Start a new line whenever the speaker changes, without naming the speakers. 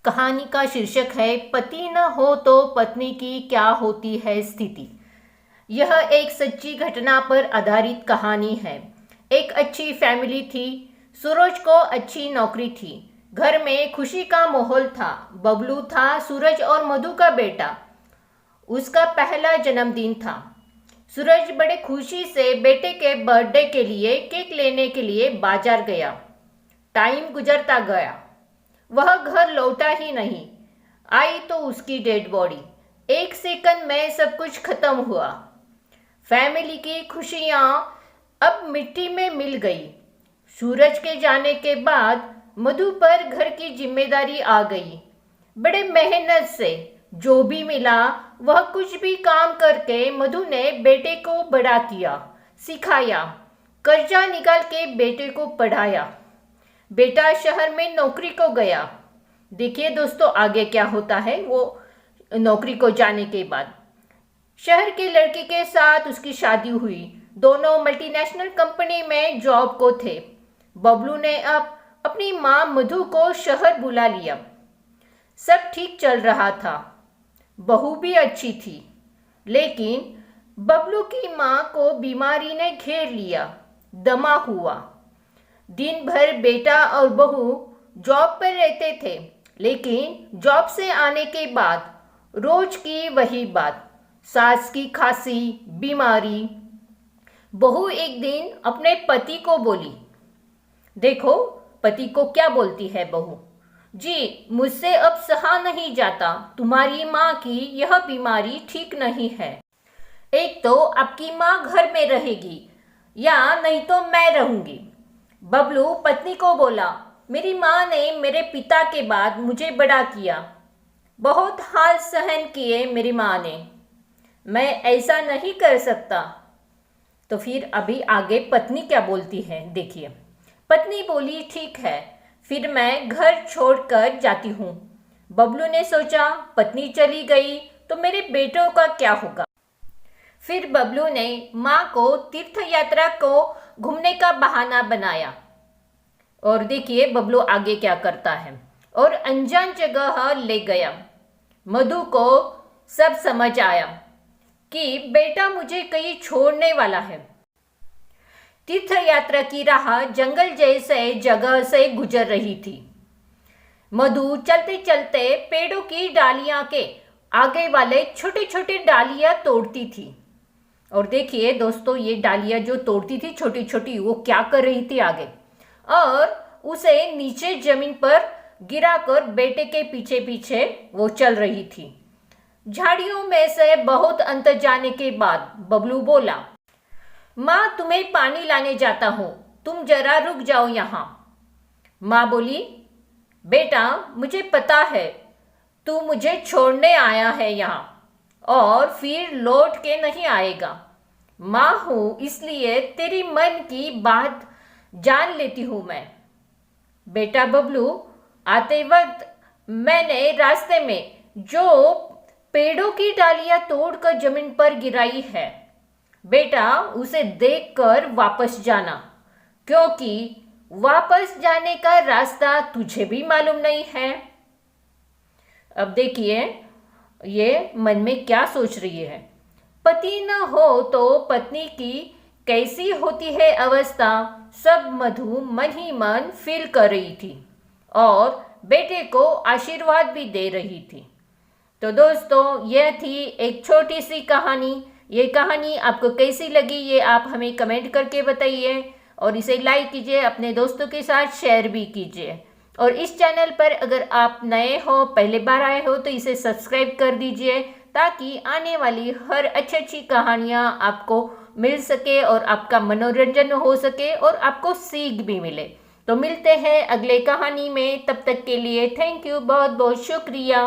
कहानी का शीर्षक है पति न हो तो पत्नी की क्या होती है स्थिति। यह एक सच्ची घटना पर आधारित कहानी है। एक अच्छी फैमिली थी। सूरज को अच्छी नौकरी थी। घर में खुशी का माहौल था। बबलू था सूरज और मधु का बेटा। उसका पहला जन्मदिन था। सूरज बड़े खुशी से बेटे के बर्थडे के लिए केक लेने के लिए बाजार गया। टाइम गुजरता गया। वह घर लौटा ही नहीं। आई तो उसकी डेड बॉडी। एक सेकंड में सब कुछ खत्म हुआ। फैमिली की खुशियां अब मिट्टी में मिल गई। सूरज के जाने के बाद मधु पर घर की जिम्मेदारी आ गई। बड़े मेहनत से जो भी मिला वह कुछ भी काम करके मधु ने बेटे को बड़ा किया, सिखाया, कर्जा निकाल के बेटे को पढ़ाया। बेटा शहर में नौकरी को गया। देखिए दोस्तों आगे क्या होता है। वो नौकरी को जाने के बाद शहर के लड़के के साथ उसकी शादी हुई। दोनों मल्टीनेशनल कंपनी में जॉब को थे। बबलू ने अब अपनी माँ मधु को शहर बुला लिया। सब ठीक चल रहा था। बहू भी अच्छी थी। लेकिन बबलू की माँ को बीमारी ने घेर लिया। दमा हुआ। दिन भर बेटा और बहू जॉब पर रहते थे। लेकिन जॉब से आने के बाद रोज की वही बात, सास की खांसी, बीमारी। बहू एक दिन अपने पति को बोली, देखो पति को क्या बोलती है बहू, जी मुझसे अब सहा नहीं जाता। तुम्हारी माँ की यह बीमारी ठीक नहीं है। एक तो आपकी माँ घर में रहेगी या नहीं तो मैं रहूंगी। बबलू पत्नी को बोला, मेरी माँ ने मेरे पिता के बाद मुझे बड़ा किया। बहुत हाल सहन किए मेरी माँ ने। मैं ऐसा नहीं कर सकता। तो फिर अभी आगे पत्नी क्या बोलती है देखिए। पत्नी बोली, ठीक है फिर मैं घर छोड़कर जाती हूँ। बबलू ने सोचा पत्नी चली गई तो मेरे बेटों का क्या होगा। फिर बबलू ने माँ को तीर्थ यात्रा को घूमने का बहाना बनाया। और देखिए बबलू आगे क्या करता है और अनजान जगह ले गया। मधु को सब समझ आया कि बेटा मुझे कहीं छोड़ने वाला है। तीर्थ यात्रा की राह जंगल जैसे जगह से गुजर रही थी। मधु चलते चलते पेड़ों की डालियां के आगे वाले छोटे छोटे डालियां तोड़ती थी। और देखिए दोस्तों ये डालियां जो तोड़ती थी छोटी छोटी, वो क्या कर रही थी आगे, और उसे नीचे जमीन पर गिराकर बेटे के पीछे पीछे वो चल रही थी। झाड़ियों में से बहुत अंतर जाने के बाद बबलू बोला, माँ तुम्हें पानी लाने जाता हूँ, तुम जरा रुक जाओ यहाँ। माँ बोली, बेटा मुझे पता है तू मुझे छोड़ने आया है यहाँ और फिर लौट के नहीं आएगा। माँ हूँ इसलिए तेरी मन की बात जान लेती हूँ मैं। बेटा बबलू, आते वक्त मैंने रास्ते में जो पेड़ों की डालियां तोड़कर जमीन पर गिराई है, बेटा उसे देखकर वापस जाना, क्योंकि वापस जाने का रास्ता तुझे भी मालूम नहीं है। अब देखिए ये मन में क्या सोच रही है। पति न हो तो पत्नी की कैसी होती है अवस्था, सब मधु मन ही मन फील कर रही थी और बेटे को आशीर्वाद भी दे रही थी। तो दोस्तों यह थी एक छोटी सी कहानी। ये कहानी आपको कैसी लगी ये आप हमें कमेंट करके बताइए और इसे लाइक कीजिए, अपने दोस्तों के साथ शेयर भी कीजिए। और इस चैनल पर अगर आप नए हो, पहले बार आए हो तो इसे सब्सक्राइब कर दीजिए ताकि आने वाली हर अच्छी कहानियाँ आपको मिल सके और आपका मनोरंजन हो सके और आपको सीख भी मिले। तो मिलते हैं अगले कहानी में, तब तक के लिए थैंक यू, बहुत बहुत शुक्रिया।